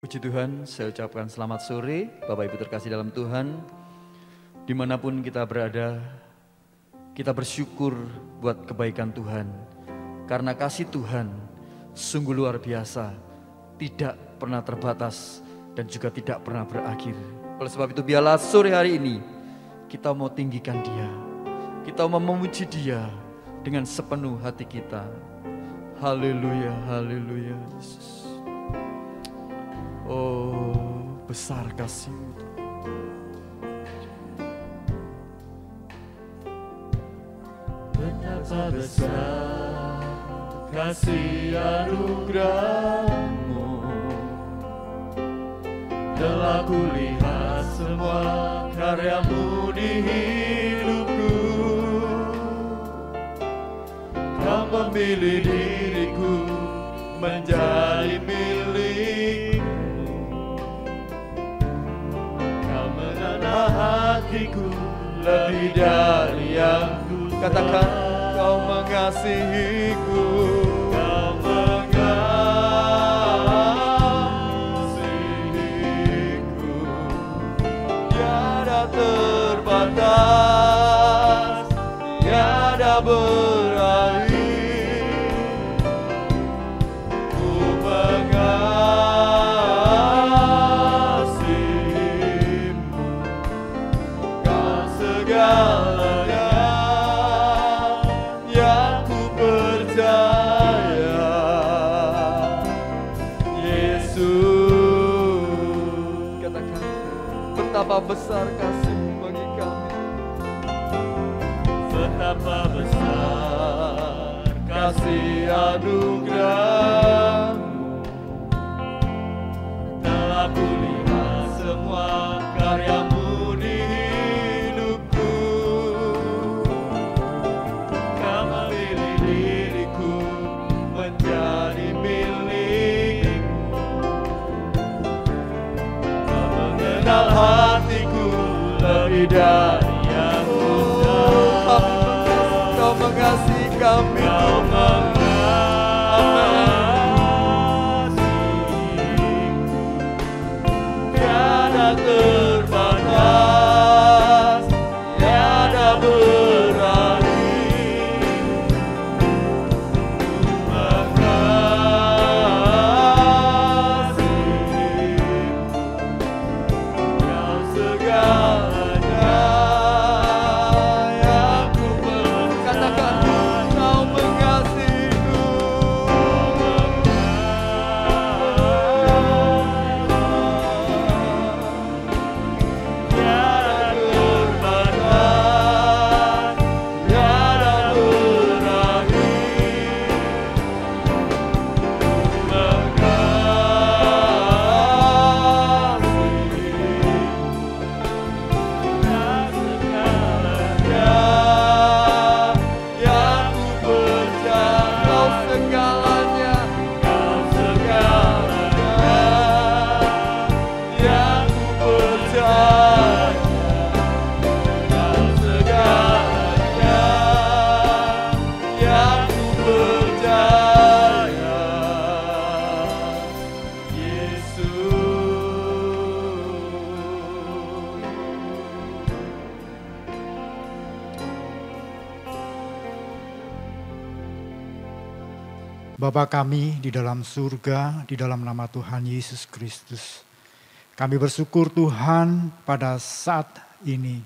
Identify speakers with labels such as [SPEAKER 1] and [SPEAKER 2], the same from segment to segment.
[SPEAKER 1] Puji Tuhan, saya ucapkan selamat sore, Bapak Ibu terkasih dalam Tuhan. Dimanapun kita berada, kita bersyukur buat kebaikan Tuhan. Karena kasih Tuhan sungguh luar biasa, tidak pernah terbatas dan juga tidak pernah berakhir. Oleh sebab itu biarlah sore hari ini kita mau tinggikan Dia. Kita mau memuji Dia dengan sepenuh hati kita. Haleluya, haleluya, Yesus. Oh, besar kasih-Mu.
[SPEAKER 2] Betapa besar kasih anugerah-Mu, telah kulihat semua karya-Mu di hidupku. Kau memilih diriku menjadi milik-Mu. Kau mengenal hatiku lebih dari yang ku
[SPEAKER 1] Katakan, Kau mengasihiku.
[SPEAKER 2] Kau mengasihiku,
[SPEAKER 1] Tiada terbatas, tiada berakhir.
[SPEAKER 2] ku mengasihimu. Kau segalanya yang ku percaya, Yesus.
[SPEAKER 1] Katakan, betapa besar kasih-Mu bagi kami.
[SPEAKER 2] Betapa besar kasih anugerah-Mu, telah kulihat semua karya-Mu di hidupku. Kau memilih diriku menjadi milik-Mu. Kau mengenal hatiku lebih dari yang ku
[SPEAKER 1] Kau mengasihi kami.
[SPEAKER 2] Kau mengasihiku, tiada terbatas, tiada berakhir. Ku mengasihimu, Kau segalanya yang ku
[SPEAKER 1] Katakan, Kau mengasihiku.
[SPEAKER 2] tiada terbatas, tiada berakhir.
[SPEAKER 1] Kau segalanya,
[SPEAKER 3] Bapa kami di dalam surga, di dalam nama Tuhan Yesus Kristus. Kami bersyukur Tuhan pada saat ini.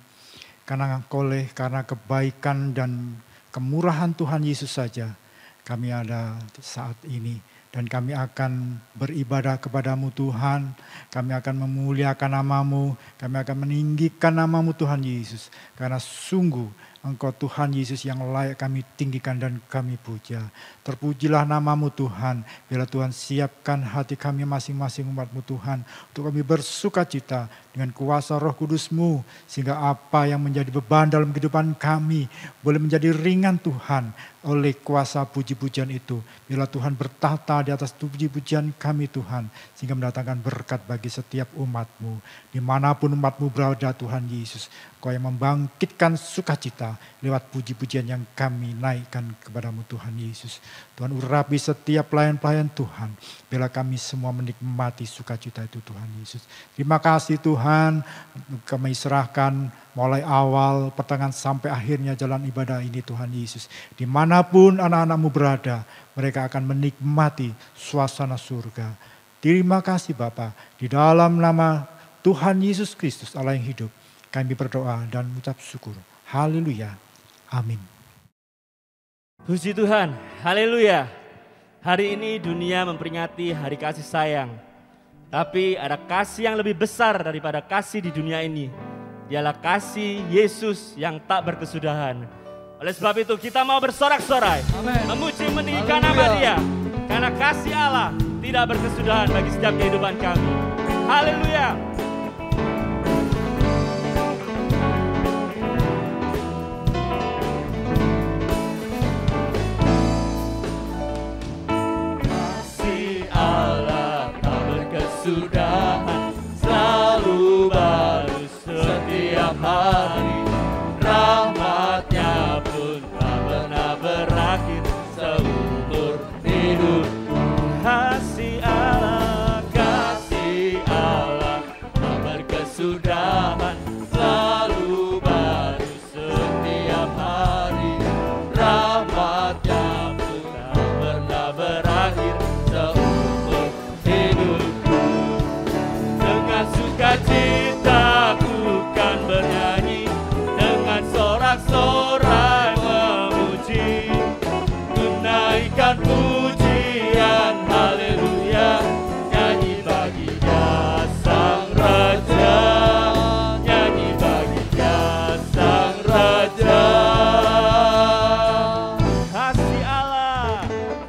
[SPEAKER 3] Karena kebaikan dan kemurahan Tuhan Yesus saja kami ada saat ini. Dan kami akan beribadah kepadamu Tuhan. Kami akan memuliakan namamu. Kami akan meninggikan namamu Tuhan Yesus. Karena sungguh Engkau Tuhan Yesus yang layak kami tinggikan dan kami puja. Terpujilah namamu Tuhan. Bila Tuhan siapkan hati kami masing-masing umatmu Tuhan. Untuk kami bersuka cita dengan kuasa Roh Kudus-Mu. Sehingga apa yang menjadi beban dalam kehidupan kami boleh menjadi ringan Tuhan. Oleh kuasa puji-pujian itu. Bila Tuhan bertahta di atas puji-pujian kami Tuhan. Sehingga mendatangkan berkat bagi setiap umat-Mu. Dimanapun umat-Mu berada Tuhan Yesus. Kau yang membangkitkan sukacita. Bapa, lewat puji-pujian yang kami naikkan kepadamu Tuhan Yesus. Tuhan urapi setiap pelayan-pelayan Tuhan, bila kami semua menikmati sukacita itu Tuhan Yesus. Terima kasih Tuhan, kami serahkan mulai awal, pertengahan sampai akhirnya jalan ibadah ini Tuhan Yesus. Dimanapun anak-anakmu berada, mereka akan menikmati suasana surga. Terima kasih Bapa, di dalam nama Tuhan Yesus Kristus Allah yang hidup, kami berdoa dan mengucap syukur. Haleluya. Amin.
[SPEAKER 2] Puji Tuhan, haleluya. Hari ini dunia memperingati hari kasih sayang. Tapi ada kasih yang lebih besar daripada kasih di dunia ini. Dialah kasih Yesus yang tak berkesudahan. Oleh sebab itu kita mau bersorak-sorai, memuji meninggikan nama Dia. Karena kasih Allah tidak berkesudahan bagi setiap kehidupan kami. Haleluya. Kasih Allah tak berkesudahan, selalu baru setiap hari. Rahmatnya pun tak pernah berakhir seumur hidupku. Kasih Allah tak berkesudahan, selalu baru setiap hari. Rahmatnya pun tak pernah berakhir seumur hidupku. Dengan sukacita ku kan bernyanyi, dengan sorak-sorai memuji, tunaikan pujian haleluya, nyanyi bagi Dia Sang Raja, nyanyi bagi Dia Sang Raja.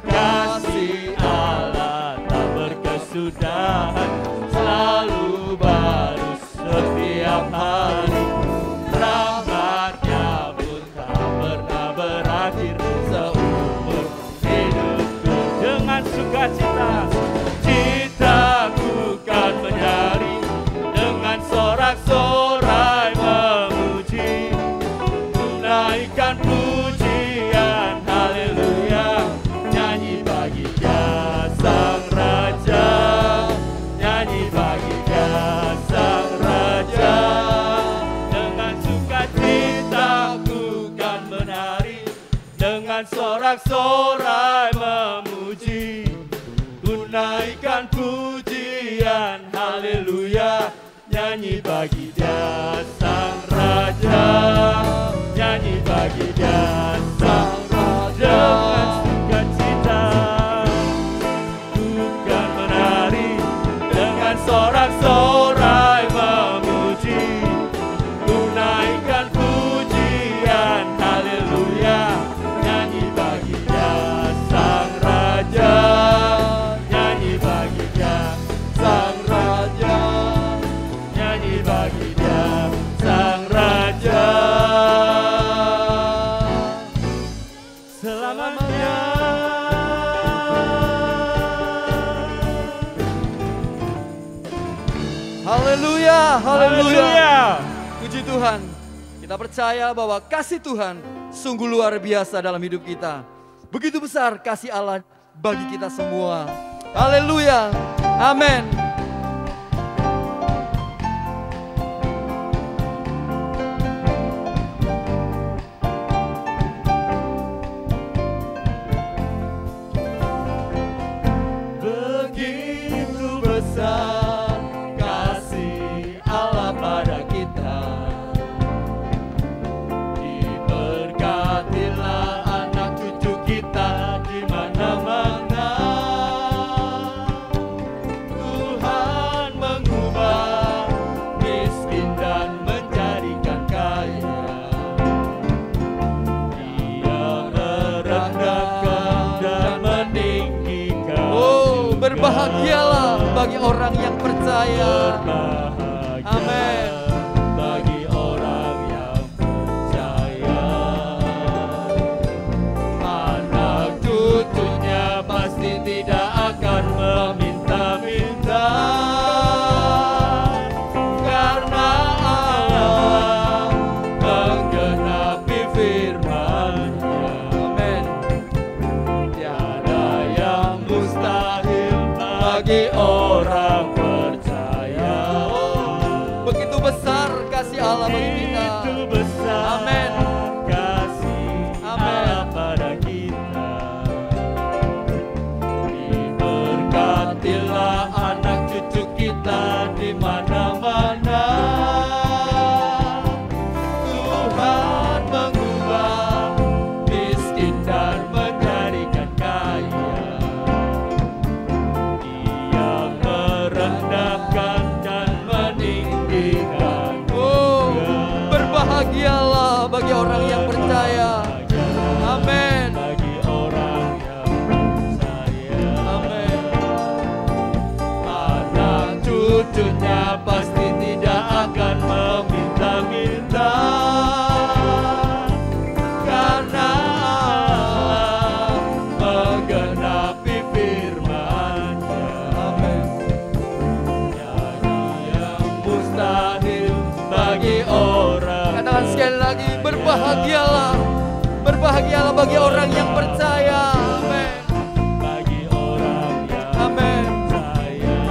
[SPEAKER 2] Kasih Allah tak berkesudahan, selalu baru setiap hari. Rahmatnya pun tak pernah berakhir seumur hidupku. Dengan sukacita, citaku kan menari, dengan sorak-sorai memuji, tunaikan pujian haleluya, nyanyi bagi Dia Sang Raja, nyanyi bagi Dia Sang Raja. Dengan sukacita ku kan menari, dengan sorak-sorai memuji, tunaikan pujian haleluya, nyanyi bagi Dia Sang Raja, nyanyi bagi Dia Sang Raja. Dengan sukacita ku kan menari, dengan sorak-sorai memuji, tunaikan pujian haleluya, nyanyi bagi Dia Sang Raja, nyanyi bagi Dia Sang Raja, nyanyi bagi Dia Sang Raja. Selamanya.
[SPEAKER 1] Haleluya, haleluya. Puji Tuhan. Kita percaya bahwa kasih Tuhan sungguh luar biasa dalam hidup kita. Begitu besar kasih Allah bagi kita semua. Haleluya. Amin.
[SPEAKER 2] Begitu besar kasih Allah pada kita. Diberkatilah anak cucu kita di mana-mana. Tuhan mengubah miskin dan menjadikan kaya. Dia merendahkan dan meninggikan.
[SPEAKER 1] Oh, berbahagialah bagi orang yang percaya.
[SPEAKER 2] Berbahagia
[SPEAKER 1] Amin.
[SPEAKER 2] bagi orang yang percaya. Anak cucunya pasti tidak akan meminta-minta, karena Allah menggenapi bagi orang percaya.
[SPEAKER 1] Begitu besar kasih Allah bagi kita.
[SPEAKER 2] Begitu besar
[SPEAKER 1] Amin.
[SPEAKER 2] kasih Allah pada kita. Diberkatilah anak cucu kita di mana-mana. Tuhan mengubah miskin dan menjadikan kaya. Dia merendahkan dan meninggikan.
[SPEAKER 1] Berbahagialah bagi orang yang percaya. Amin.
[SPEAKER 2] Bagi orang yang percaya.
[SPEAKER 1] Amin.
[SPEAKER 2] Anak cucunya pasti tidak akan meminta-minta, karena Allah menggenapi firman-Nya.
[SPEAKER 1] Amin.
[SPEAKER 2] Nyanyi yang mustahil bagi orang.
[SPEAKER 1] Katakan sekali lagi, berbahagialah. Berbahagialah bagi orang yang percaya. Amin.
[SPEAKER 2] Bagi orang yang
[SPEAKER 1] Amin.
[SPEAKER 2] percaya.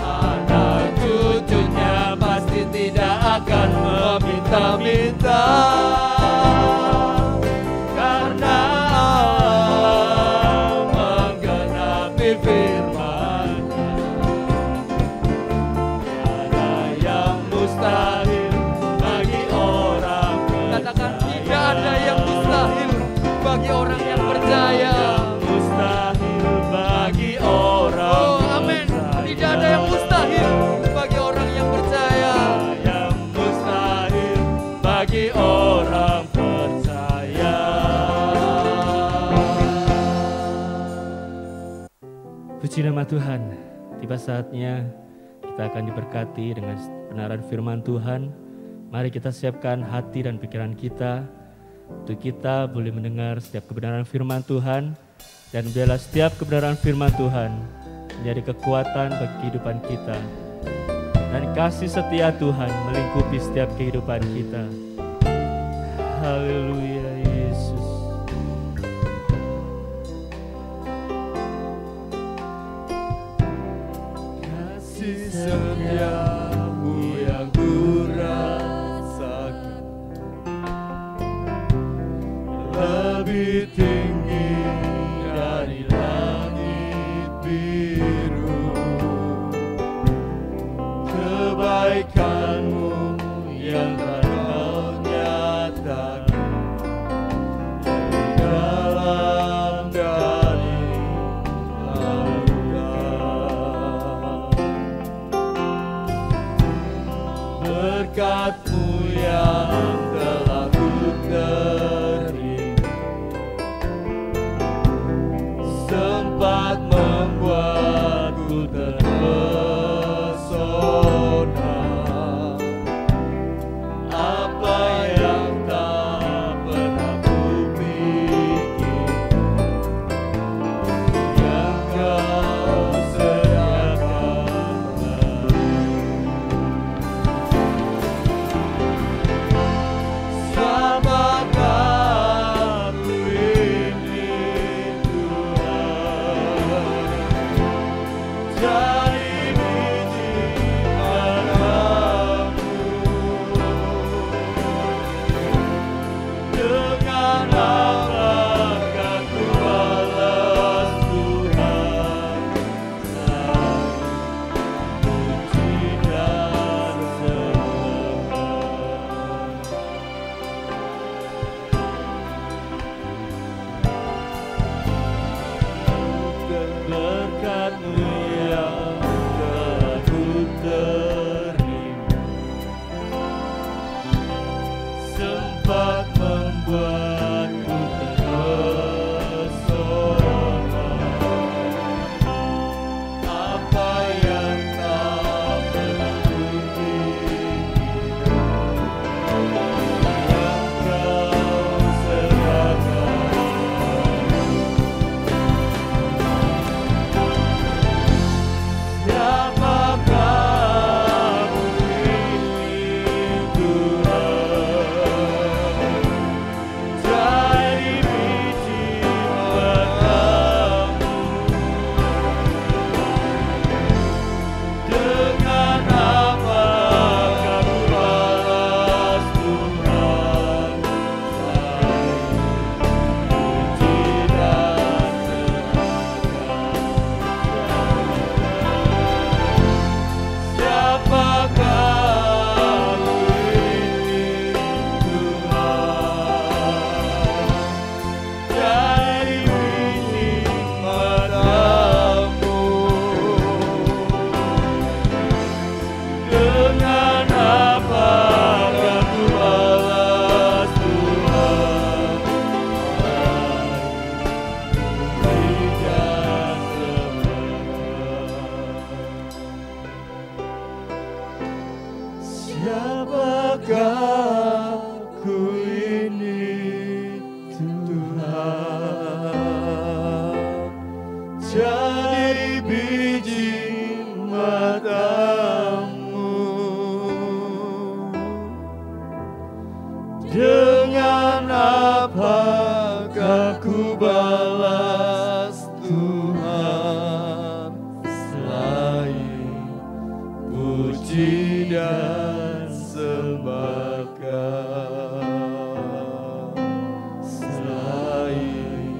[SPEAKER 2] Anak cucunya pasti tidak akan meminta-minta, karena Allah menggenapi firman-Nya. Tiada yang mustahil bagi orang percaya.
[SPEAKER 1] Katakan tidak ada yang mustahil bagi orang yang percaya.
[SPEAKER 2] Mustahil bagi orang
[SPEAKER 1] Oh, amin.
[SPEAKER 2] percaya.
[SPEAKER 1] Tidak ada yang mustahil bagi orang yang percaya.
[SPEAKER 2] Yang mustahil bagi orang percaya. Puji nama Tuhan. Tiba saatnya kita akan diberkati dengan kebenaran firman Tuhan. Mari kita siapkan hati dan pikiran kita untuk kita boleh mendengar setiap kebenaran firman Tuhan, dan biarlah setiap kebenaran firman Tuhan menjadi kekuatan bagi kehidupan kita, dan kasih setia Tuhan melingkupi setiap kehidupan kita. Haleluya Yesus. Kasih setiamu yang kurasakan lebih tinggi dari langit biru. Kebaikanmu yang telah nyatakan dari dalam dari lautan. Berkat-Mu yang telah ku terima sempat membuatku terpesona. Apa yang tak pernah kupikir, yang Kau sediakan selamatkanku ini Tuhan.
[SPEAKER 1] dari biji matamu. Dengan apakah ku balas Tuhan selain puji dan sembahkan, selain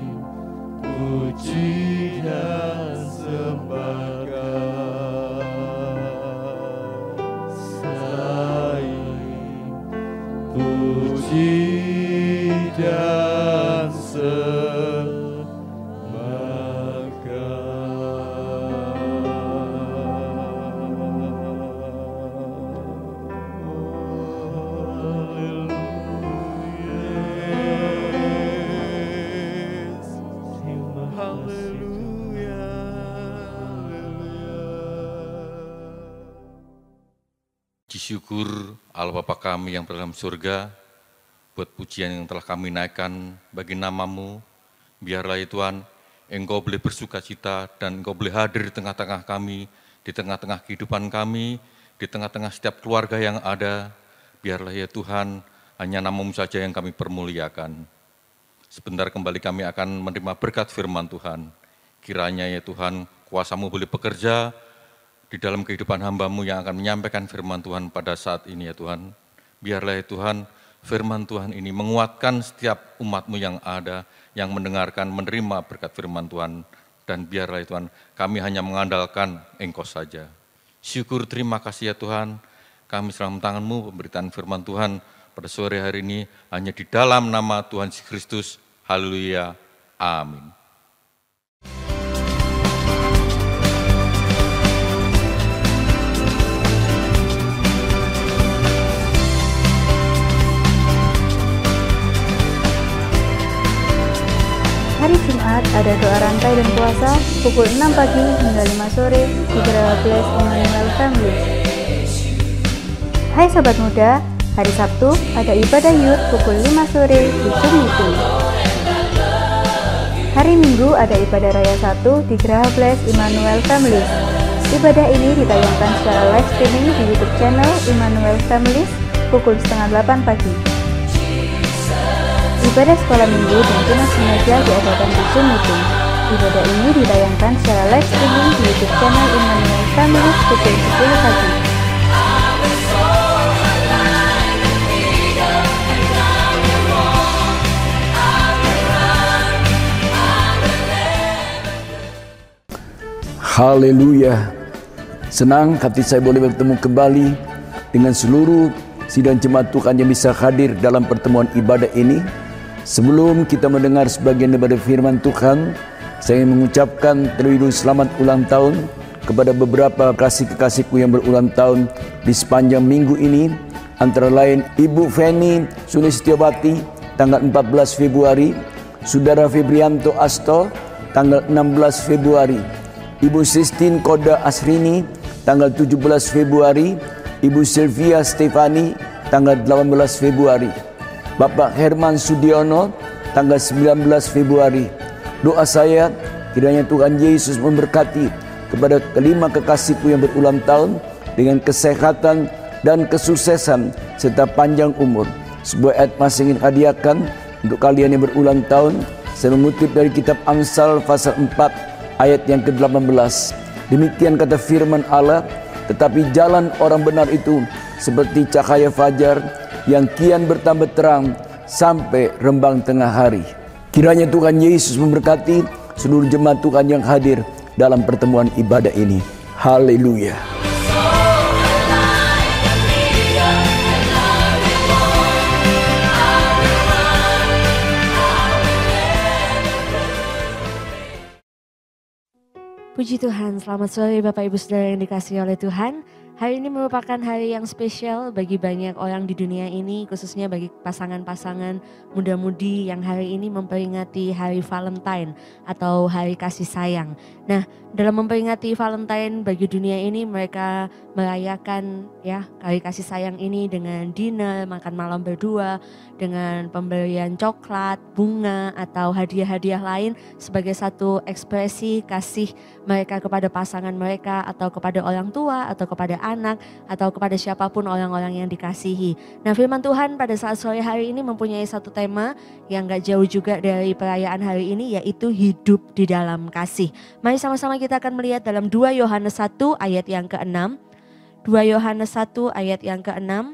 [SPEAKER 1] puji dan sembahkan, selain puji dan
[SPEAKER 4] Syukur Allah Bapa kami yang berada dalam surga, buat pujian yang telah kami naikkan bagi nama-Mu. Biarlah ya Tuhan, Engkau boleh bersuka cita dan Engkau boleh hadir di tengah-tengah kami, di tengah-tengah kehidupan kami, di tengah-tengah setiap keluarga yang ada. Biarlah ya Tuhan, hanya nama-Mu saja yang kami permuliakan. Sebentar kembali kami akan menerima berkat firman Tuhan. Kiranya ya Tuhan, kuasa-Mu boleh bekerja di dalam kehidupan hamba-Mu yang akan menyampaikan firman Tuhan pada saat ini ya Tuhan. Biarlah ya Tuhan, firman Tuhan ini menguatkan setiap umat-Mu yang ada, yang mendengarkan, menerima berkat firman Tuhan. Dan biarlah ya Tuhan, kami hanya mengandalkan Engkau saja. Syukur terima kasih ya Tuhan, kami serahkan tangan-Mu pemberitaan firman Tuhan pada sore hari ini, hanya di dalam nama Tuhan Yesus Kristus. Haleluya. Amin.
[SPEAKER 5] Hari Jumat ada doa rantai dan puasa pukul 6 pagi hingga 5 sore di Geraha Bless Emmanuel Family. Hai Sobat Muda, hari Sabtu ada ibadah youth pukul 5 sore di Zoom Meeting. Hari Minggu ada ibadah raya 1 di Geraha Bless Emmanuel Family. Ibadah ini ditayangkan secara live streaming di YouTube channel Emmanuel Family pukul 7:30 pagi. Ibadah sekolah minggu dan tunas remaja diadakan di Zoom Meeting. Ibadah ini ditayangkan secara live streaming di YouTube channel Emmanuel Family pukul 10 pagi.
[SPEAKER 6] Haleluya. Senang hati saya boleh bertemu kembali dengan seluruh sidang jemaat Tuhan yang bisa hadir dalam pertemuan ibadah ini. Sebelum kita mendengar sebagian daripada firman Tuhan, saya mengucapkan terlebih dahulu selamat ulang tahun kepada beberapa kekasih-kekasihku yang berulang tahun di sepanjang minggu ini. Antara lain Ibu Feni Sulistiawati tanggal 14 Februari, Saudara Febrianto Asto tanggal 16 Februari, Ibu Sistine Koda Asrini tanggal 17 Februari, Ibu Sylvia Stefani tanggal 18 Februari, Bapak Herman Sudiono tanggal 19 Februari. Doa saya kiranya Tuhan Yesus memberkati kepada kelima kekasihku yang berulang tahun dengan kesehatan dan kesuksesan serta panjang umur. Sebuah ayat masih ingin hadiahkan untuk kalian yang berulang tahun. Saya mengutip dari kitab Amsal pasal 4 ayat yang ke-18. Demikian kata firman Allah, tetapi jalan orang benar itu seperti cahaya fajar yang kian bertambah terang sampai rembang tengah hari. Kiranya Tuhan Yesus memberkati seluruh jemaat Tuhan yang hadir dalam pertemuan ibadah ini. Haleluya.
[SPEAKER 7] Puji Tuhan, selamat sore Bapak Ibu Saudara yang dikasihi oleh Tuhan. Hari ini merupakan hari yang spesial bagi banyak orang di dunia ini, khususnya bagi pasangan-pasangan muda-mudi yang hari ini memperingati hari Valentine atau hari kasih sayang. Nah, dalam memperingati Valentine bagi dunia ini, mereka merayakan ya hari kasih sayang ini dengan dinner, makan malam berdua, dengan pemberian coklat, bunga atau hadiah-hadiah lain sebagai satu ekspresi kasih mereka kepada pasangan mereka atau kepada orang tua atau kepada anak atau kepada siapapun orang-orang yang dikasihi. Nah, firman Tuhan pada saat sore hari ini mempunyai satu tema yang gak jauh juga dari perayaan hari ini, yaitu hidup di dalam kasih. Mari sama-sama kita akan melihat dalam 2 Yohanes 1 ayat yang ke-6. 2 Yohanes 1 ayat yang ke-6.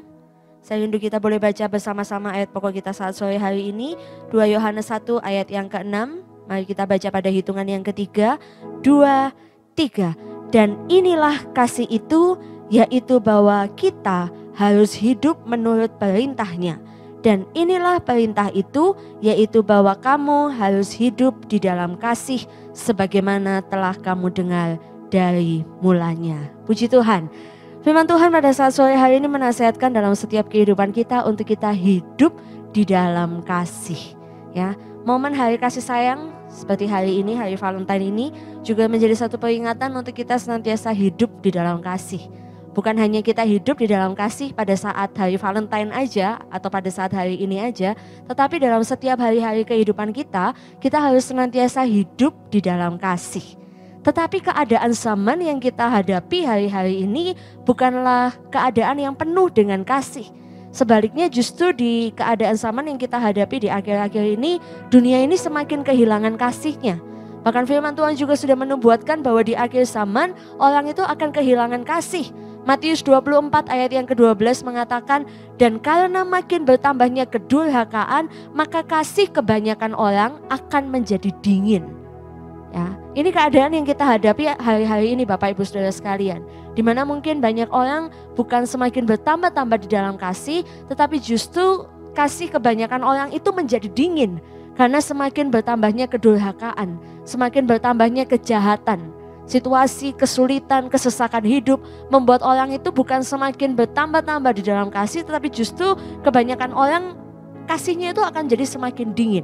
[SPEAKER 7] Saya rindu kita boleh baca bersama-sama ayat pokok kita saat sore hari ini. 2 Yohanes 1 ayat yang ke-6. Mari kita baca pada hitungan yang ketiga. 2, 3. Dan inilah kasih itu, yaitu bahwa kita harus hidup menurut perintahnya. Dan inilah perintah itu, yaitu bahwa kamu harus hidup di dalam kasih sebagaimana telah kamu dengar dari mulanya. Puji Tuhan. Firman Tuhan pada saat sore hari ini menasihatkan dalam setiap kehidupan kita untuk kita hidup di dalam kasih. Ya, momen hari kasih sayang seperti hari ini, hari Valentine ini juga menjadi satu peringatan untuk kita senantiasa hidup di dalam kasih. Bukan hanya kita hidup di dalam kasih pada saat hari Valentine aja atau pada saat hari ini aja, tetapi dalam setiap hari-hari kehidupan kita harus senantiasa hidup di dalam kasih. Tetapi keadaan zaman yang kita hadapi hari-hari ini bukanlah keadaan yang penuh dengan kasih. Sebaliknya justru di keadaan zaman yang kita hadapi di akhir-akhir ini, dunia ini semakin kehilangan kasihnya. Bahkan firman Tuhan juga sudah menubuatkan bahwa di akhir zaman orang itu akan kehilangan kasih. Matius 24 ayat yang ke-12 mengatakan, dan karena makin bertambahnya kedurhakaan, maka kasih kebanyakan orang akan menjadi dingin. Ya, ini keadaan yang kita hadapi hari-hari ini Bapak Ibu Saudara sekalian. Di mana mungkin banyak orang bukan semakin bertambah-tambah di dalam kasih, tetapi justru kasih kebanyakan orang itu menjadi dingin. Karena semakin bertambahnya kedurhakaan, semakin bertambahnya kejahatan. Situasi, kesulitan, kesesakan hidup membuat orang itu bukan semakin bertambah-tambah di dalam kasih, tetapi justru kebanyakan orang kasihnya itu akan jadi semakin dingin.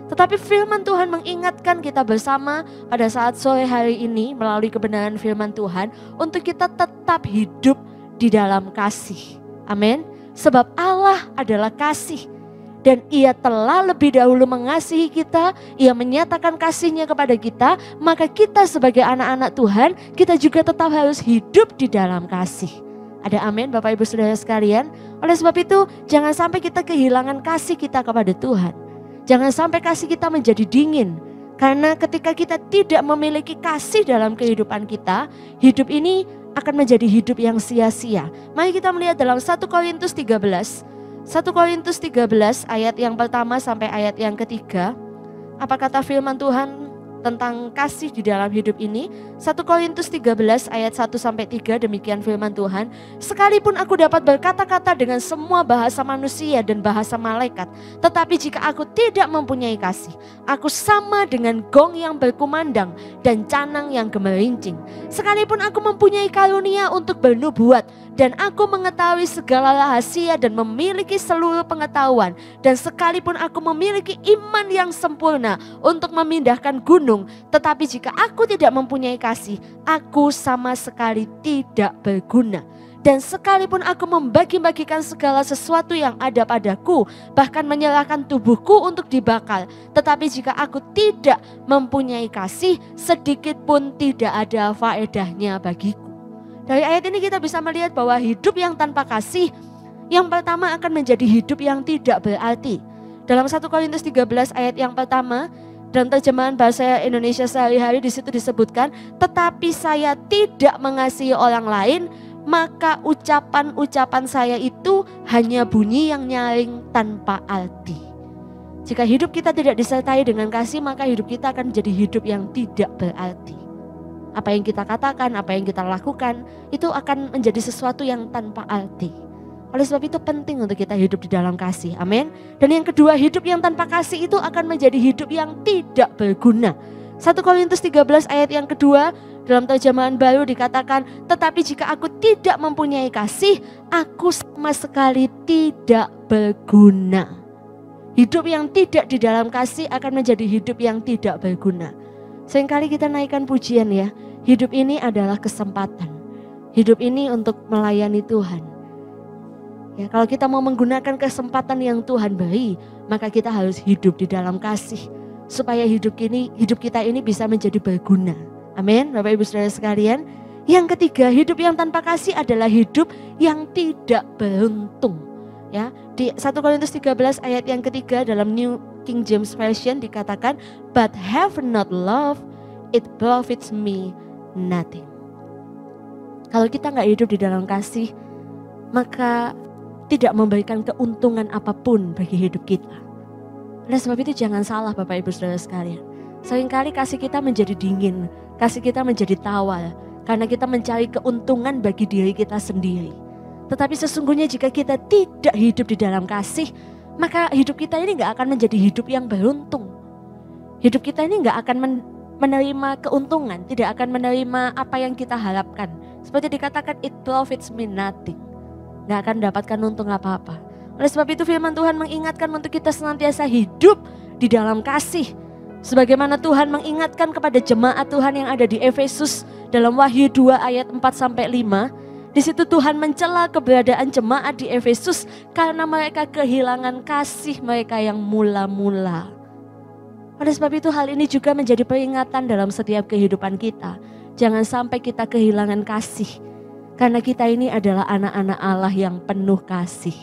[SPEAKER 7] Tetapi firman Tuhan mengingatkan kita bersama pada saat sore hari ini melalui kebenaran firman Tuhan untuk kita tetap hidup di dalam kasih. Amin. Sebab Allah adalah kasih. Dan Ia telah lebih dahulu mengasihi kita, Ia menyatakan kasihnya kepada kita, maka kita sebagai anak-anak Tuhan, kita juga tetap harus hidup di dalam kasih. Ada amin Bapak Ibu Saudara sekalian? Oleh sebab itu, jangan sampai kita kehilangan kasih kita kepada Tuhan. Jangan sampai kasih kita menjadi dingin. Karena ketika kita tidak memiliki kasih dalam kehidupan kita, hidup ini akan menjadi hidup yang sia-sia. Mari kita melihat dalam 1 Korintus 13. 1 Korintus 13 ayat yang pertama sampai ayat yang ketiga. Apa kata firman Tuhan tentang kasih di dalam hidup ini? 1 Korintus 13 ayat 1 sampai 3, demikian firman Tuhan. Sekalipun aku dapat berkata-kata dengan semua bahasa manusia dan bahasa malaikat, tetapi jika aku tidak mempunyai kasih, aku sama dengan gong yang berkumandang dan canang yang gemerincing. Sekalipun aku mempunyai karunia untuk bernubuat, dan aku mengetahui segala rahasia dan memiliki seluruh pengetahuan, dan sekalipun aku memiliki iman yang sempurna untuk memindahkan gunung, tetapi jika aku tidak mempunyai kasih, aku sama sekali tidak berguna. Dan sekalipun aku membagi-bagikan segala sesuatu yang ada padaku, bahkan menyerahkan tubuhku untuk dibakar, tetapi jika aku tidak mempunyai kasih, sedikit pun tidak ada faedahnya bagiku. Dari ayat ini kita bisa melihat bahwa hidup yang tanpa kasih, yang pertama akan menjadi hidup yang tidak berarti. Dalam 1 Korintus 13 ayat yang pertama, dalam terjemahan bahasa Indonesia sehari-hari di situ disebutkan, tetapi saya tidak mengasihi orang lain, maka ucapan-ucapan saya itu hanya bunyi yang nyaring tanpa arti. Jika hidup kita tidak disertai dengan kasih, maka hidup kita akan menjadi hidup yang tidak berarti. Apa yang kita katakan, apa yang kita lakukan, itu akan menjadi sesuatu yang tanpa arti. Oleh sebab itu penting untuk kita hidup di dalam kasih. Amin. Dan yang kedua, hidup yang tanpa kasih itu akan menjadi hidup yang tidak berguna. 1 Korintus 13 ayat yang kedua, Dalam terjemahan baru dikatakan, tetapi jika aku tidak mempunyai kasih, aku sama sekali tidak berguna. Hidup yang tidak di dalam kasih akan menjadi hidup yang tidak berguna. Seringkali kita naikkan pujian ya, hidup ini adalah kesempatan. Hidup ini untuk melayani Tuhan. Ya, kalau kita mau menggunakan kesempatan yang Tuhan beri, maka kita harus hidup di dalam kasih. Supaya hidup kita ini bisa menjadi berguna. Amin, Bapak Ibu Saudara sekalian. Yang ketiga, hidup yang tanpa kasih adalah hidup yang tidak beruntung. Ya, di 1 Korintus 13 ayat yang ketiga dalam New King James Version dikatakan, but have not love, it profits me nothing. Kalau kita nggak hidup di dalam kasih, maka tidak memberikan keuntungan apapun bagi hidup kita. Oleh sebab itu jangan salah Bapak Ibu Saudara sekalian. Seringkali kasih kita menjadi dingin, kasih kita menjadi tawar, karena kita mencari keuntungan bagi diri kita sendiri. Tetapi sesungguhnya jika kita tidak hidup di dalam kasih, maka hidup kita ini gak akan menjadi hidup yang beruntung. Hidup kita ini gak akan menerima keuntungan, tidak akan menerima apa yang kita harapkan. Seperti dikatakan, it profits me nothing. Gak akan mendapatkan untung apa-apa. Oleh sebab itu firman Tuhan mengingatkan untuk kita senantiasa hidup di dalam kasih. Sebagaimana Tuhan mengingatkan kepada jemaat Tuhan yang ada di Efesus dalam Wahyu 2 ayat 4-5. Di situ Tuhan mencela keberadaan jemaat di Efesus karena mereka kehilangan kasih mereka yang mula-mula. Oleh sebab itu hal ini juga menjadi peringatan dalam setiap kehidupan kita. Jangan sampai kita kehilangan kasih. Karena kita ini adalah anak-anak Allah yang penuh kasih.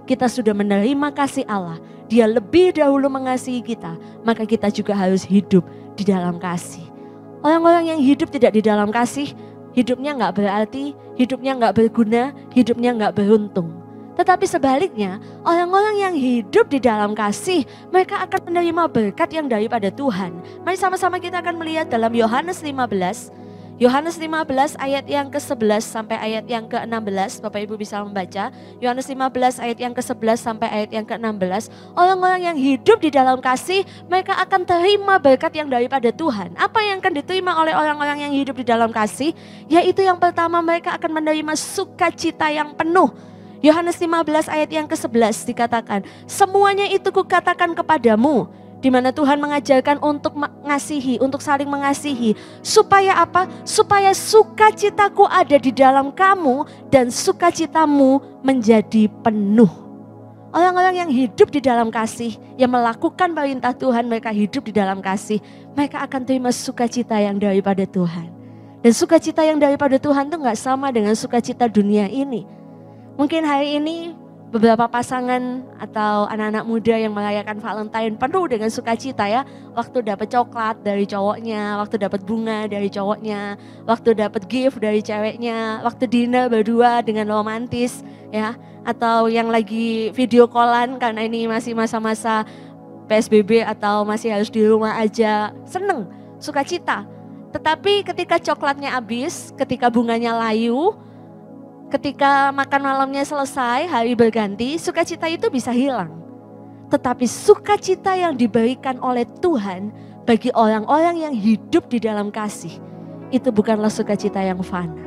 [SPEAKER 7] Kita sudah menerima kasih Allah. Dia lebih dahulu mengasihi kita, maka kita juga harus hidup di dalam kasih. Orang-orang yang hidup tidak di dalam kasih, hidupnya nggak berarti, hidupnya nggak berguna, hidupnya nggak beruntung. Tetapi sebaliknya, orang-orang yang hidup di dalam kasih, mereka akan menerima berkat yang daripada Tuhan. Mari sama-sama kita akan melihat dalam Yohanes 15. Yohanes 15 ayat yang ke-11 sampai ayat yang ke-16, Bapak Ibu bisa membaca. Yohanes 15 ayat yang ke-11 sampai ayat yang ke-16. Orang-orang yang hidup di dalam kasih, mereka akan terima berkat yang daripada Tuhan. Apa yang akan diterima oleh orang-orang yang hidup di dalam kasih? Yaitu yang pertama, mereka akan menerima sukacita yang penuh. Yohanes 15 ayat yang ke-11 dikatakan, semuanya itu kukatakan kepadamu. Di mana Tuhan mengajarkan untuk mengasihi, untuk saling mengasihi. Supaya apa? Supaya sukacitaku ada di dalam kamu dan sukacitamu menjadi penuh. Orang-orang yang hidup di dalam kasih, yang melakukan perintah Tuhan, mereka hidup di dalam kasih, mereka akan terima sukacita yang daripada Tuhan. Dan sukacita yang daripada Tuhan itu gak sama dengan sukacita dunia ini. Mungkin hari ini beberapa pasangan atau anak-anak muda yang merayakan Valentine penuh dengan sukacita ya. Waktu dapat coklat dari cowoknya, waktu dapat bunga dari cowoknya, waktu dapat gift dari ceweknya, waktu dinner berdua dengan romantis ya. Atau yang lagi video callan karena ini masih masa-masa PSBB atau masih harus di rumah aja. Seneng, sukacita. Tetapi ketika coklatnya habis, ketika bunganya layu, ketika makan malamnya selesai, hari berganti, sukacita itu bisa hilang. Tetapi sukacita yang diberikan oleh Tuhan bagi orang-orang yang hidup di dalam kasih, itu bukanlah sukacita yang fana,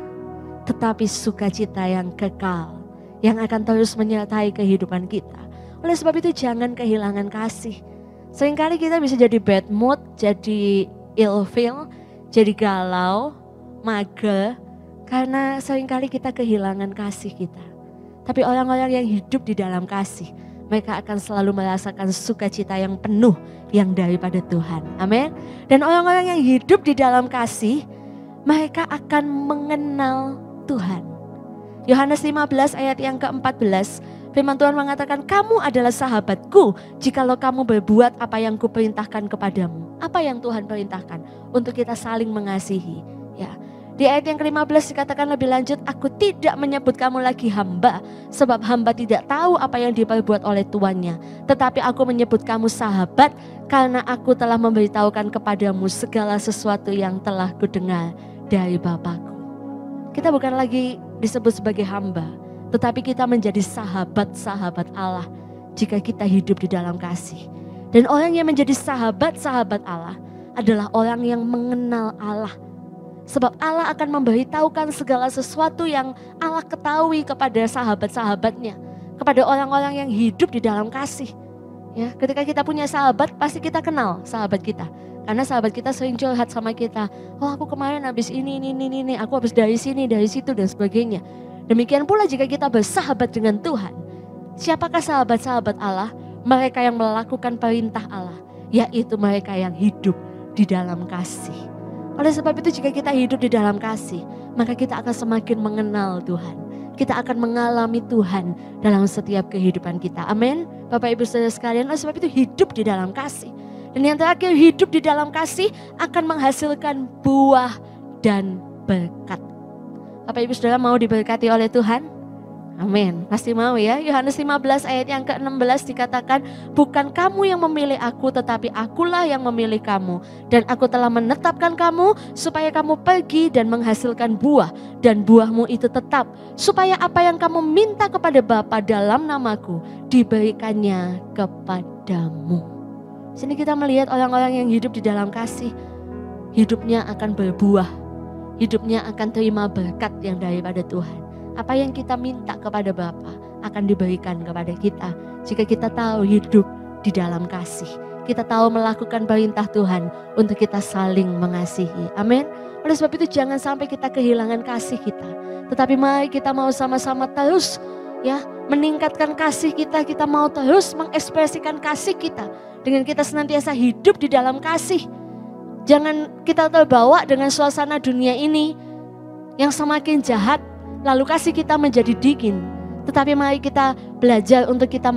[SPEAKER 7] tetapi sukacita yang kekal, yang akan terus menyertai kehidupan kita. Oleh sebab itu jangan kehilangan kasih. Seringkali kita bisa jadi bad mood, jadi ilfeel, jadi galau, mager, karena seringkali kita kehilangan kasih kita. Tapi orang-orang yang hidup di dalam kasih, mereka akan selalu merasakan sukacita yang penuh yang daripada Tuhan. Amin. Dan orang-orang yang hidup di dalam kasih, mereka akan mengenal Tuhan. Yohanes 15 ayat yang ke-14, firman Tuhan mengatakan, kamu adalah sahabatku jikalau kamu berbuat apa yang kuperintahkan kepadamu. Apa yang Tuhan perintahkan? Untuk kita saling mengasihi. Ya. Di ayat yang ke-15 dikatakan lebih lanjut, aku tidak menyebut kamu lagi hamba, sebab hamba tidak tahu apa yang diperbuat oleh tuannya. Tetapi aku menyebut kamu sahabat, karena aku telah memberitahukan kepadamu segala sesuatu yang telah kudengar dari Bapakku. Kita bukan lagi disebut sebagai hamba, tetapi kita menjadi sahabat-sahabat Allah jika kita hidup di dalam kasih. Dan orang yang menjadi sahabat-sahabat Allah adalah orang yang mengenal Allah. Sebab Allah akan memberitahukan segala sesuatu yang Allah ketahui kepada sahabat-sahabatnya, kepada orang-orang yang hidup di dalam kasih. Ya, ketika kita punya sahabat, pasti kita kenal sahabat kita. Karena sahabat kita sering curhat sama kita. Oh, aku kemarin habis ini, aku habis dari sini, dari situ dan sebagainya. Demikian pula jika kita bersahabat dengan Tuhan. Siapakah sahabat-sahabat Allah? Mereka yang melakukan perintah Allah, yaitu mereka yang hidup di dalam kasih. Oleh sebab itu jika kita hidup di dalam kasih, maka kita akan semakin mengenal Tuhan. Kita akan mengalami Tuhan dalam setiap kehidupan kita. Amin. Bapak Ibu Saudara sekalian, oleh sebab itu hidup di dalam kasih. Dan yang terakhir, hidup di dalam kasih akan menghasilkan buah dan berkat. Bapak Ibu Saudara mau diberkati oleh Tuhan? Amin. Pasti mau ya. Yohanes 15 ayat yang ke-16 dikatakan, bukan kamu yang memilih aku, tetapi akulah yang memilih kamu. Dan aku telah menetapkan kamu supaya kamu pergi dan menghasilkan buah. Dan buahmu itu tetap, supaya apa yang kamu minta kepada Bapa dalam namaku, diberikannya kepadamu. Sini kita melihat orang-orang yang hidup di dalam kasih, hidupnya akan berbuah. Hidupnya akan terima berkat yang daripada Tuhan. Apa yang kita minta kepada Bapa akan diberikan kepada kita jika kita tahu hidup di dalam kasih. Kita tahu melakukan perintah Tuhan untuk kita saling mengasihi. Amin. Oleh sebab itu jangan sampai kita kehilangan kasih kita. Tetapi mari kita mau sama-sama terus ya meningkatkan kasih kita. Kita mau terus mengekspresikan kasih kita dengan kita senantiasa hidup di dalam kasih. Jangan kita terbawa dengan suasana dunia ini yang semakin jahat. Lalu kasih kita menjadi dingin. Tetapi mari kita belajar untuk kita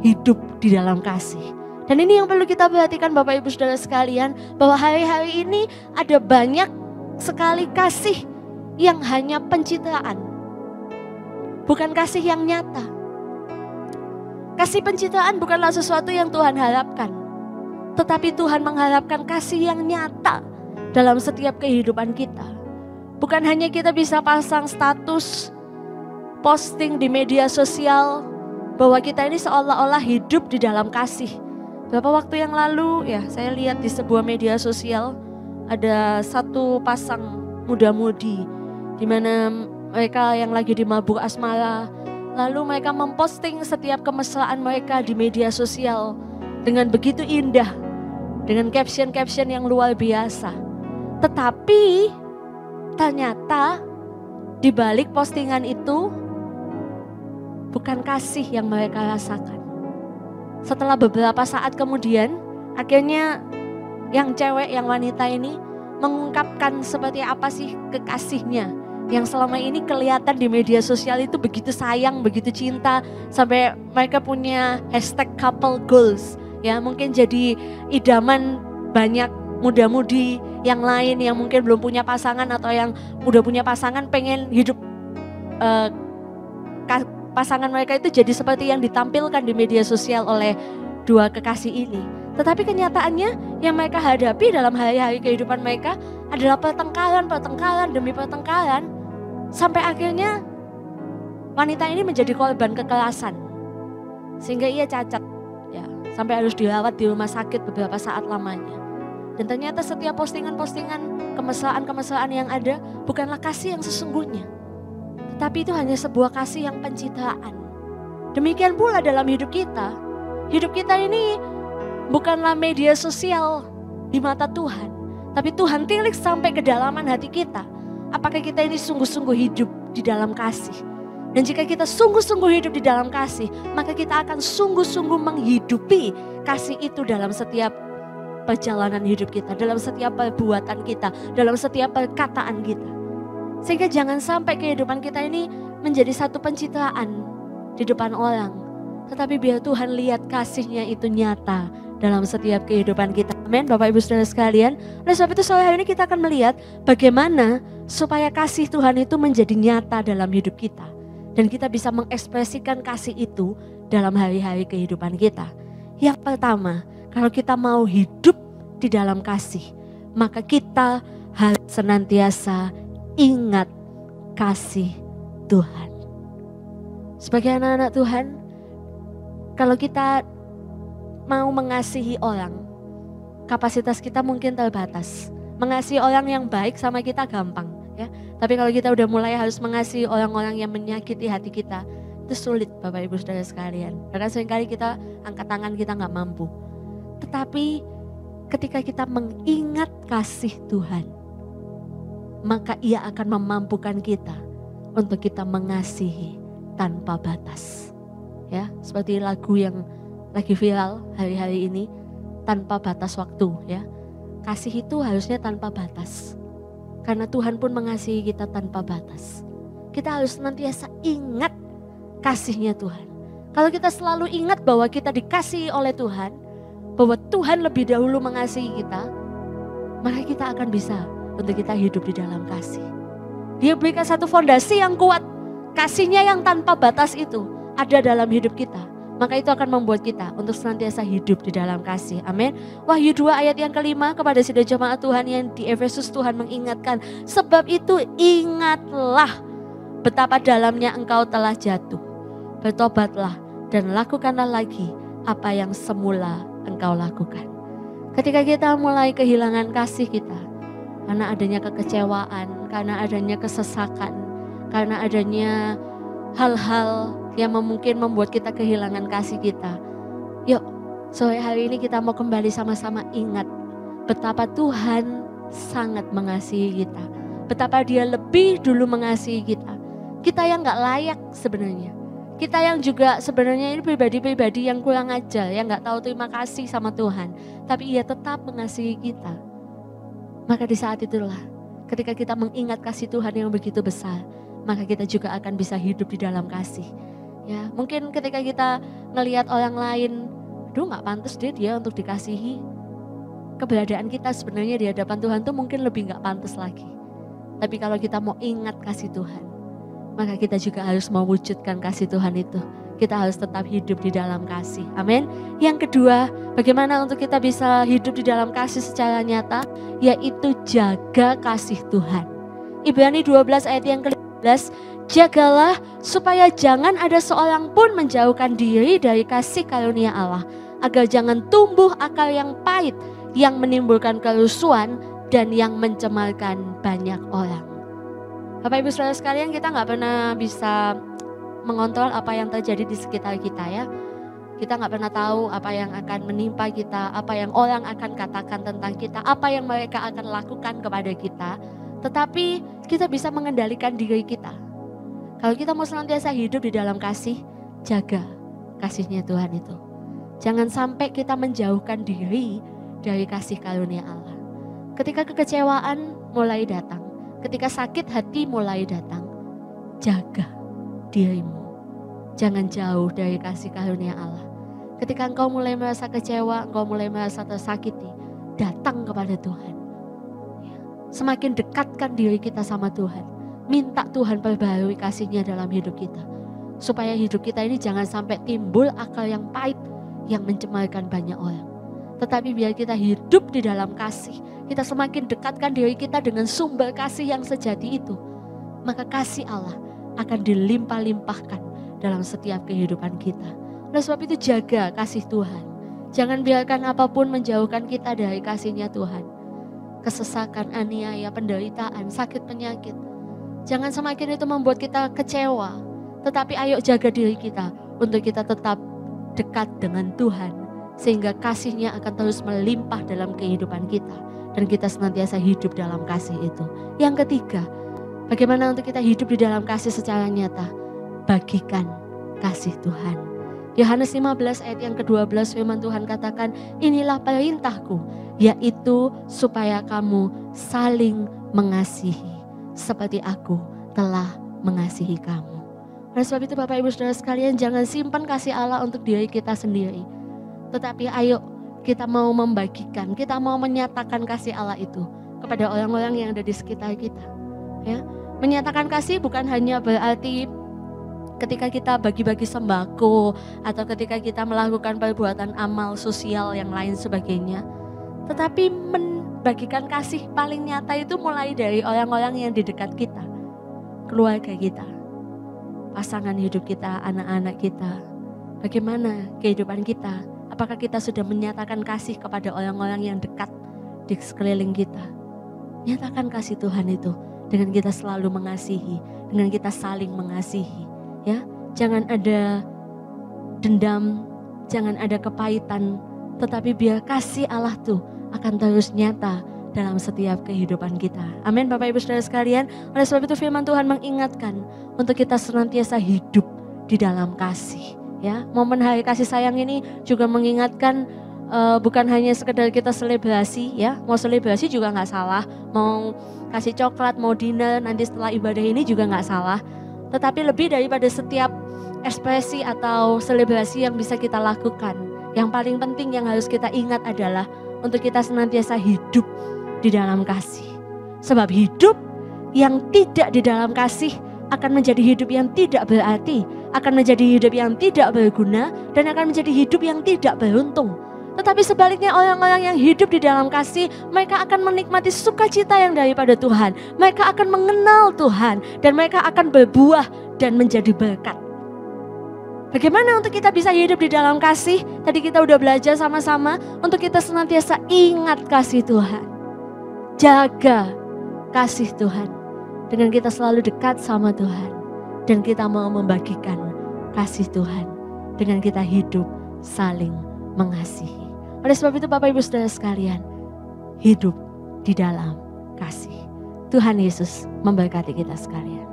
[SPEAKER 7] hidup di dalam kasih. Dan ini yang perlu kita perhatikan Bapak Ibu Saudara sekalian. Bahwa hari-hari ini ada banyak sekali kasih yang hanya pencitraan. Bukan kasih yang nyata. Kasih pencitraan bukanlah sesuatu yang Tuhan harapkan. Tetapi Tuhan mengharapkan kasih yang nyata dalam setiap kehidupan kita. Bukan hanya kita bisa pasang status, posting di media sosial, bahwa kita ini seolah-olah hidup di dalam kasih. Beberapa waktu yang lalu ya saya lihat di sebuah media sosial, ada satu pasang muda-mudi, di mana mereka yang lagi di mabuk asmara, lalu mereka memposting setiap kemesraan mereka di media sosial, dengan begitu indah, dengan caption-caption yang luar biasa. Tetapi ternyata di balik postingan itu bukan kasih yang mereka rasakan. Setelah beberapa saat kemudian, akhirnya yang cewek, yang wanita ini mengungkapkan seperti apa sih kekasihnya yang selama ini kelihatan di media sosial itu begitu sayang, begitu cinta, sampai mereka punya hashtag couple goals. Ya, mungkin jadi idaman banyak muda-mudi yang lain yang mungkin belum punya pasangan atau yang udah punya pasangan pengen hidup pasangan mereka itu jadi seperti yang ditampilkan di media sosial oleh dua kekasih ini. Tetapi kenyataannya yang mereka hadapi dalam hari-hari kehidupan mereka adalah pertengkaran demi pertengkaran. Sampai akhirnya wanita ini menjadi korban kekerasan. Sehingga ia cacat ya, sampai harus dirawat di rumah sakit beberapa saat lamanya. Dan ternyata setiap postingan-postingan kemesraan-kemesraan yang ada bukanlah kasih yang sesungguhnya. Tetapi itu hanya sebuah kasih yang pencitraan. Demikian pula dalam hidup kita. Hidup kita ini bukanlah media sosial di mata Tuhan. Tapi Tuhan tilik sampai kedalaman hati kita. Apakah kita ini sungguh-sungguh hidup di dalam kasih. Dan jika kita sungguh-sungguh hidup di dalam kasih, maka kita akan sungguh-sungguh menghidupi kasih itu dalam setiap perjalanan hidup kita, dalam setiap perbuatan kita, dalam setiap perkataan kita. Sehingga jangan sampai kehidupan kita ini menjadi satu pencitraan di depan orang. Tetapi biar Tuhan lihat kasih-Nya itu nyata dalam setiap kehidupan kita. Amin, Bapak Ibu Saudara sekalian. Oleh sebab itu sore hari ini kita akan melihat bagaimana supaya kasih Tuhan itu menjadi nyata dalam hidup kita. Dan kita bisa mengekspresikan kasih itu dalam hari-hari kehidupan kita. Yang pertama, kalau kita mau hidup di dalam kasih, maka kita harus senantiasa ingat kasih Tuhan. Sebagai anak-anak Tuhan, kalau kita mau mengasihi orang, kapasitas kita mungkin terbatas. Mengasihi orang yang baik sama kita gampang ya. Tapi kalau kita udah mulai harus mengasihi orang-orang yang menyakiti hati kita, itu sulit Bapak Ibu Saudara sekalian. Karena seringkali kita angkat tangan, kita gak mampu. Tetapi ketika kita mengingat kasih Tuhan, maka Ia akan memampukan kita untuk kita mengasihi tanpa batas. Ya, seperti lagu yang lagi viral hari-hari ini, tanpa batas waktu ya. Kasih itu harusnya tanpa batas. Karena Tuhan pun mengasihi kita tanpa batas. Kita harus senantiasa ingat kasih-Nya Tuhan. Kalau kita selalu ingat bahwa kita dikasihi oleh Tuhan, bahwa Tuhan lebih dahulu mengasihi kita, maka kita akan bisa untuk kita hidup di dalam kasih. Dia berikan satu fondasi yang kuat. Kasih-Nya yang tanpa batas itu ada dalam hidup kita. Maka itu akan membuat kita untuk senantiasa hidup di dalam kasih. Amin. Wahyu 2 ayat yang kelima, kepada sidang jemaat Tuhan yang di Efesus, Tuhan mengingatkan, sebab itu ingatlah betapa dalamnya engkau telah jatuh. Bertobatlah dan lakukanlah lagi apa yang semula engkau lakukan. Ketika kita mulai kehilangan kasih kita, karena adanya kekecewaan, karena adanya kesesakan, karena adanya hal-hal yang mungkin membuat kita kehilangan kasih kita. Yuk, sore hari ini kita mau kembali sama-sama ingat betapa Tuhan sangat mengasihi kita. Betapa Dia lebih dulu mengasihi kita. Kita yang gak layak sebenarnya. Kita yang juga sebenarnya ini pribadi-pribadi yang kurang ajar, yang gak tahu terima kasih sama Tuhan. Tapi Ia tetap mengasihi kita. Maka di saat itulah, ketika kita mengingat kasih Tuhan yang begitu besar, maka kita juga akan bisa hidup di dalam kasih. Ya, mungkin ketika kita ngelihat orang lain, aduh gak pantas deh dia untuk dikasihi. Keberadaan kita sebenarnya di hadapan Tuhan tuh mungkin lebih gak pantas lagi. Tapi kalau kita mau ingat kasih Tuhan, maka kita juga harus mewujudkan kasih Tuhan itu. Kita harus tetap hidup di dalam kasih. Amin. Yang kedua, bagaimana untuk kita bisa hidup di dalam kasih secara nyata? Yaitu jaga kasih Tuhan. Ibrani 12 ayat yang ke-15, jagalah supaya jangan ada seorang pun menjauhkan diri dari kasih karunia Allah, agar jangan tumbuh akal yang pahit yang menimbulkan kerusuhan dan yang mencemarkan banyak orang. Bapak Ibu Saudara sekalian, kita gak pernah bisa mengontrol apa yang terjadi di sekitar kita ya. Kita gak pernah tahu apa yang akan menimpa kita, apa yang orang akan katakan tentang kita, apa yang mereka akan lakukan kepada kita. Tetapi kita bisa mengendalikan diri kita. Kalau kita mau senantiasa hidup di dalam kasih, jaga kasih-Nya Tuhan itu. Jangan sampai kita menjauhkan diri dari kasih karunia Allah. Ketika kekecewaan mulai datang, ketika sakit hati mulai datang, jaga dirimu. Jangan jauh dari kasih karunia Allah. Ketika engkau mulai merasa kecewa, engkau mulai merasa tersakiti, datang kepada Tuhan. Semakin dekatkan diri kita sama Tuhan. Minta Tuhan perbarui kasih-Nya dalam hidup kita. Supaya hidup kita ini jangan sampai timbul akal yang pahit yang mencemarkan banyak orang. Tetapi biar kita hidup di dalam kasih. Kita semakin dekatkan diri kita dengan sumber kasih yang sejati itu. Maka kasih Allah akan dilimpah-limpahkan dalam setiap kehidupan kita. Oleh sebab itu jaga kasih Tuhan. Jangan biarkan apapun menjauhkan kita dari kasih-Nya Tuhan. Kesesakan, aniaya, penderitaan, sakit, penyakit. Jangan semakin itu membuat kita kecewa. Tetapi ayo jaga diri kita untuk kita tetap dekat dengan Tuhan. Sehingga kasih-Nya akan terus melimpah dalam kehidupan kita. Dan kita senantiasa hidup dalam kasih itu. Yang ketiga, bagaimana untuk kita hidup di dalam kasih secara nyata? Bagikan kasih Tuhan. Yohanes 15 ayat yang ke-12 firman Tuhan katakan, inilah perintahku, yaitu supaya kamu saling mengasihi seperti aku telah mengasihi kamu. Oleh sebab itu Bapak Ibu Saudara sekalian, jangan simpan kasih Allah untuk diri kita sendiri. Tetapi ayo kita mau membagikan, kita mau menyatakan kasih Allah itu kepada orang-orang yang ada di sekitar kita. Ya, menyatakan kasih bukan hanya berarti ketika kita bagi-bagi sembako atau ketika kita melakukan perbuatan amal sosial yang lain sebagainya. Tetapi membagikan kasih paling nyata itu mulai dari orang-orang yang di dekat kita. Keluarga kita, pasangan hidup kita, anak-anak kita. Bagaimana kehidupan kita? Apakah kita sudah menyatakan kasih kepada orang-orang yang dekat di sekeliling kita? Nyatakan kasih Tuhan itu dengan kita selalu mengasihi, dengan kita saling mengasihi. Ya, jangan ada dendam, jangan ada kepahitan, tetapi biar kasih Allah tuh akan terus nyata dalam setiap kehidupan kita. Amin Bapak Ibu Saudara sekalian. Oleh sebab itu firman Tuhan mengingatkan untuk kita senantiasa hidup di dalam kasih. Ya, momen hari kasih sayang ini juga mengingatkan bukan hanya sekedar kita selebrasi, ya, mau selebrasi juga nggak salah, mau kasih coklat, mau dinner nanti setelah ibadah ini juga nggak salah. Tetapi lebih daripada setiap ekspresi atau selebrasi yang bisa kita lakukan, yang paling penting yang harus kita ingat adalah untuk kita senantiasa hidup di dalam kasih. Sebab hidup yang tidak di dalam kasih akan menjadi hidup yang tidak berarti, akan menjadi hidup yang tidak berguna, dan akan menjadi hidup yang tidak beruntung. Tetapi sebaliknya orang-orang yang hidup di dalam kasih, mereka akan menikmati sukacita yang daripada Tuhan. Mereka akan mengenal Tuhan dan mereka akan berbuah dan menjadi berkat. Bagaimana untuk kita bisa hidup di dalam kasih? Tadi kita udah belajar sama-sama untuk kita senantiasa ingat kasih Tuhan. Jaga kasih Tuhan dengan kita selalu dekat sama Tuhan. Dan kita mau membagikan kasih Tuhan dengan kita hidup saling mengasihi. Oleh sebab itu Bapak Ibu Saudara sekalian, hidup di dalam kasih. Tuhan Yesus memberkati kita sekalian.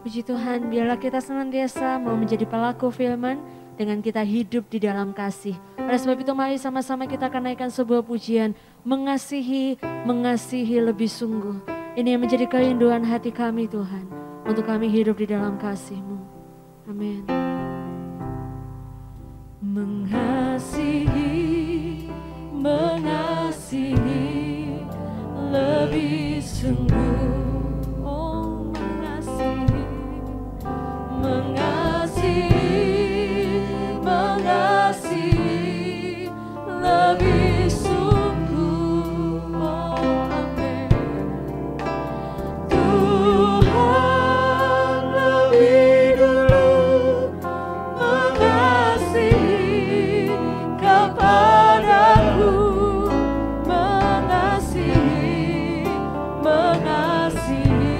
[SPEAKER 7] Puji Tuhan, biarlah kita senantiasa mau menjadi pelaku firman dengan kita hidup di dalam kasih. Oleh sebab itu mari sama-sama kita akan naikkan sebuah pujian, mengasihi, mengasihi lebih sungguh. Ini yang menjadi kerinduan hati kami Tuhan, untuk kami hidup di dalam kasih-Mu. Amin. Mengasihi, mengasihi lebih sungguh. Oh, mengasihi, mengasihi, mengasihi lebih sungguh. Oh, amin. Tuhan lebih dulu mengasihi kepadaku, mengasihi, mengasihi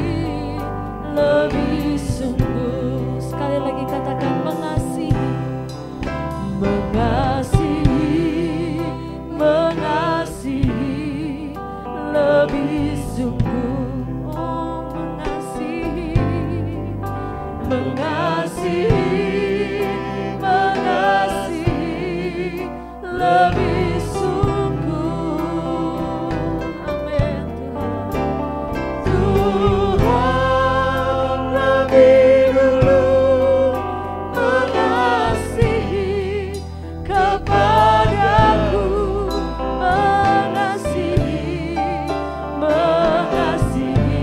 [SPEAKER 7] lebih sungguh. Sekali lagi katakan mengasihi, mengasihi, mengasihi lebih sungguh. Oh, mengasihi, mengasihi, mengasihi lebih sungguh. Amin Tuhan. Tuhan lebih dulu mengasihi kepadaku, mengasihi, mengasihi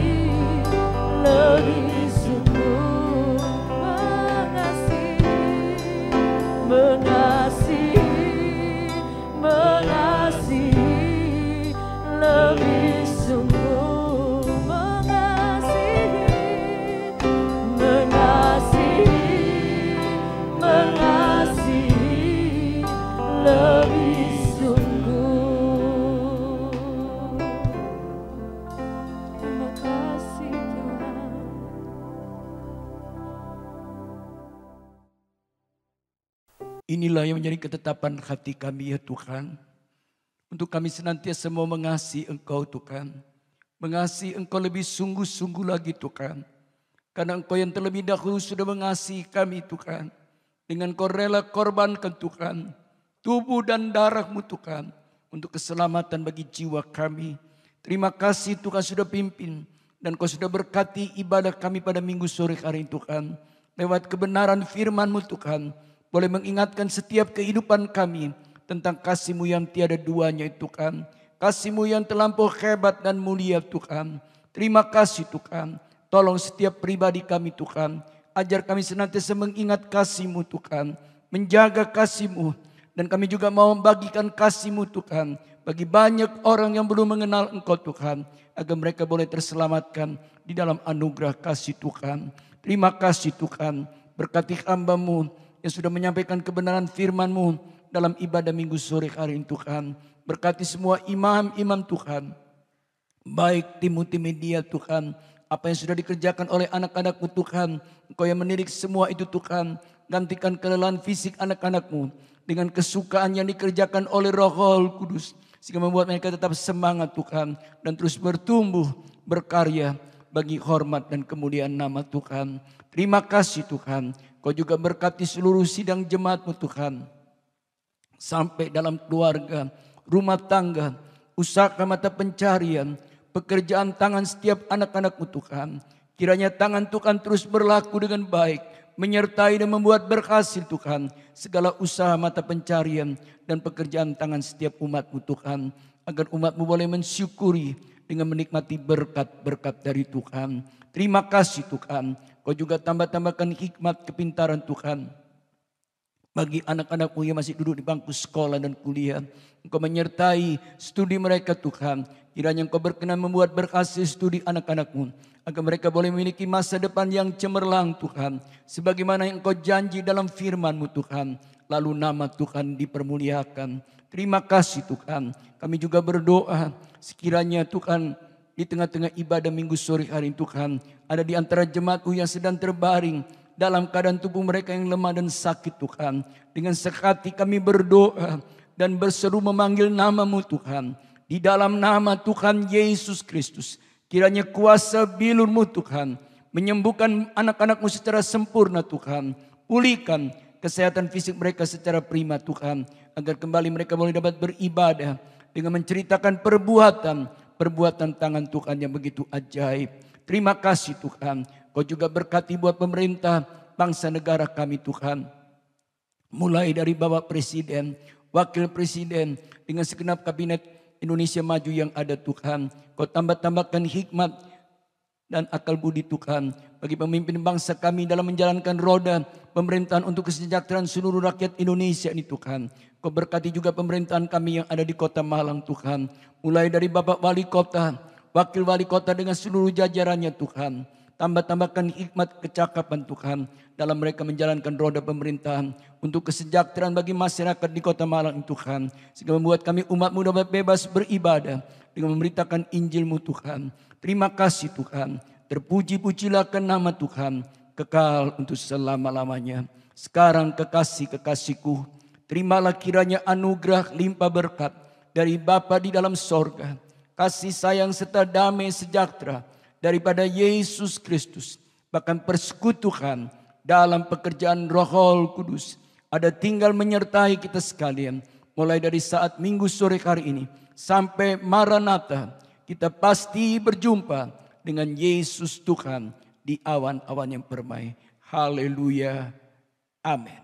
[SPEAKER 7] lebih sungguh. Mengasihi, mengasihi, mengasihi lebih sungguh. Mengasihi, mengasihi, mengasihi lebih sungguh. Terima kasih Tuhan.
[SPEAKER 6] Inilah yang menjadi ketetapan hati kami ya Tuhan. Untuk kami senantiasa mau mengasihi Engkau Tuhan. Mengasihi Engkau lebih sungguh-sungguh lagi Tuhan. Karena Engkau yang terlebih dahulu sudah mengasihi kami Tuhan. Dengan Kau rela korbankan Tuhan. Tubuh dan darah-Mu Tuhan. Untuk keselamatan bagi jiwa kami. Terima kasih Tuhan sudah pimpin. Dan Kau sudah berkati ibadah kami pada minggu sore hari ini Tuhan. Lewat kebenaran firman-Mu Tuhan. Boleh mengingatkan setiap kehidupan kami tentang kasih-Mu yang tiada duanya Tuhan. Kasih-Mu yang terlampau hebat dan mulia Tuhan. Terima kasih Tuhan. Tolong setiap pribadi kami Tuhan. Ajar kami senantiasa mengingat kasih-Mu Tuhan. Menjaga kasih-Mu. Dan kami juga mau membagikan kasih-Mu Tuhan. Bagi banyak orang yang belum mengenal Engkau Tuhan. Agar mereka boleh terselamatkan di dalam anugerah kasih Tuhan. Terima kasih Tuhan. Berkati hamba-Mu yang sudah menyampaikan kebenaran firman-Mu dalam ibadah minggu sore hari ini Tuhan. Berkati semua imam-imam Tuhan, baik tim multimedia Tuhan, apa yang sudah dikerjakan oleh anak-anak-Mu Tuhan, Engkau yang menirik semua itu Tuhan. Gantikan kelelahan fisik anak-anak-Mu dengan kesukaan yang dikerjakan oleh Roh Kudus, sehingga membuat mereka tetap semangat Tuhan, dan terus bertumbuh, berkarya bagi hormat dan kemuliaan nama Tuhan. Terima kasih Tuhan, Kau juga berkati seluruh sidang jemaat-Mu Tuhan, sampai dalam keluarga, rumah tangga, usaha mata pencarian, pekerjaan tangan setiap anak-anak-Mu Tuhan. Kiranya tangan Tuhan terus berlaku dengan baik, menyertai dan membuat berhasil Tuhan segala usaha mata pencarian dan pekerjaan tangan setiap umat-Mu Tuhan, agar umat-Mu boleh mensyukuri dengan menikmati berkat-berkat dari Tuhan. Terima kasih Tuhan, Kau juga tambah-tambahkan hikmat kepintaran Tuhan bagi anak-anak-Mu yang masih duduk di bangku sekolah dan kuliah. Engkau menyertai studi mereka Tuhan. Kiranya Engkau berkenan membuat berhasil studi anak-anak-Mu, agar mereka boleh memiliki masa depan yang cemerlang Tuhan, sebagaimana yang Engkau janji dalam firman-Mu Tuhan. Lalu nama Tuhan dipermuliakan. Terima kasih Tuhan. Kami juga berdoa sekiranya Tuhan di tengah-tengah ibadah minggu sore hari Tuhan, ada di antara jemaat-Mu yang sedang terbaring dalam keadaan tubuh mereka yang lemah dan sakit Tuhan. Dengan sehati kami berdoa dan berseru memanggil nama-Mu Tuhan. Di dalam nama Tuhan Yesus Kristus, kiranya kuasa bilur-Mu Tuhan menyembuhkan anak-anak-Mu secara sempurna Tuhan. Pulihkan kesehatan fisik mereka secara prima Tuhan, agar kembali mereka boleh dapat beribadah dengan menceritakan perbuatan tangan Tuhan yang begitu ajaib. Terima kasih Tuhan. Kau juga berkati buat pemerintah bangsa negara kami Tuhan, mulai dari Bapak Presiden, Wakil Presiden, dengan segenap kabinet Indonesia Maju yang ada Tuhan. Kau tambah-tambahkan hikmat dan akal budi Tuhan bagi pemimpin bangsa kami dalam menjalankan roda pemerintahan untuk kesejahteraan seluruh rakyat Indonesia ini Tuhan. Kau berkati juga pemerintahan kami yang ada di Kota Malang Tuhan, mulai dari Bapak Wali Kota, Wakil Wali Kota dengan seluruh jajarannya Tuhan. Tambah-tambahkan hikmat kecakapan Tuhan dalam mereka menjalankan roda pemerintahan untuk kesejahteraan bagi masyarakat di Kota Malang Tuhan, sehingga membuat kami umat-Mu dapat bebas beribadah dengan memberitakan Injil-Mu Tuhan. Terima kasih Tuhan. Terpuji-pujilah ke nama Tuhan, kekal untuk selama-lamanya. Sekarang kekasih-kekasihku, terimalah kiranya anugerah limpah berkat dari Bapa di dalam sorga, kasih sayang serta damai sejahtera daripada Yesus Kristus, bahkan persekutuan dalam pekerjaan Roh Kudus ada tinggal menyertai kita sekalian, mulai dari saat minggu sore hari ini sampai Maranatha. Kita pasti berjumpa dengan Yesus Tuhan di awan-awan yang permai. Haleluya. Amin.